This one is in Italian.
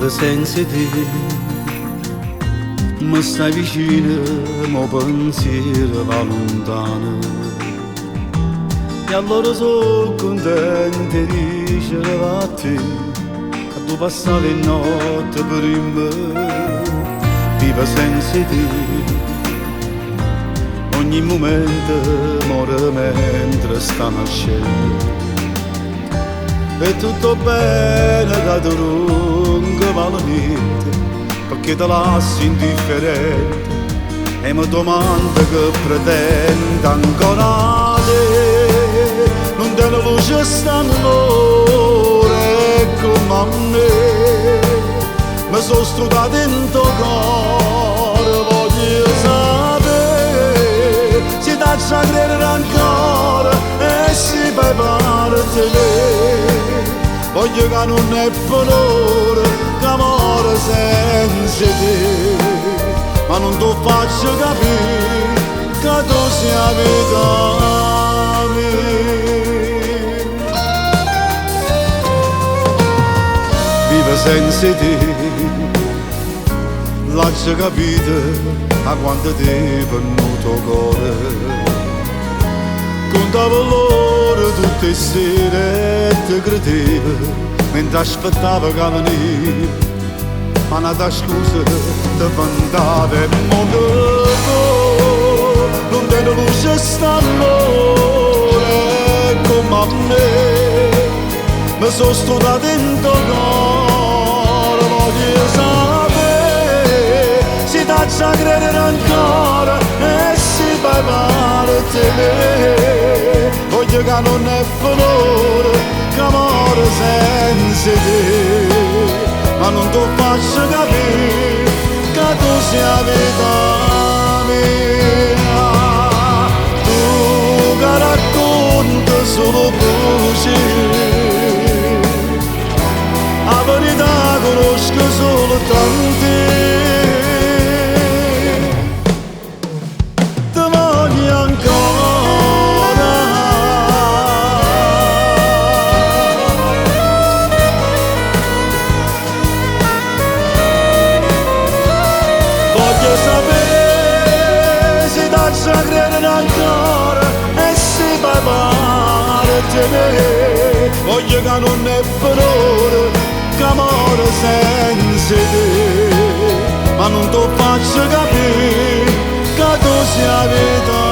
vivo senza te, mi stai vicino, ma pensiero va lontano. E allora sono contento di dicere a te che tu passavi notte prima, vivo senza te. Ogni momento muore mentre sta nascendo. E tutto bene che tu non vale niente, perché te lasci indifferente. E mi domanda che pretende ancora te. Non te ne luce st'amore come a me. Mi sono strudato in tuo cuore, voglio sapere se ti ci credere ancora e si fai parte di me. Voglio che non è valore che amore senza te, ma non ti faccio capire che tu sia vita mia. Vivo senza te, lascia capire a quanto ti è venuto cuore. Contavo l'ora tutte le sere e ti credevo, mentre aspettavo che veniva, ma nata scusa ti vantava e movevo. Non te ne luce st'amore come a me, mi sono strudato in tuo cuore, voglio sapere se ti ci credere ancora e si fai parte di me. Voglio che non è valore che amore senza te, ma non ti faccio capire che tu sia vita mia. Tu che racconti solo voci, la verità conosco solo tanti. Ti voglio ancora, voglio sapere se ti ci credere ancora e si fai parte di me. Voglio che non è valore che amore senza te, ma non ti faccio capire che tu sia vita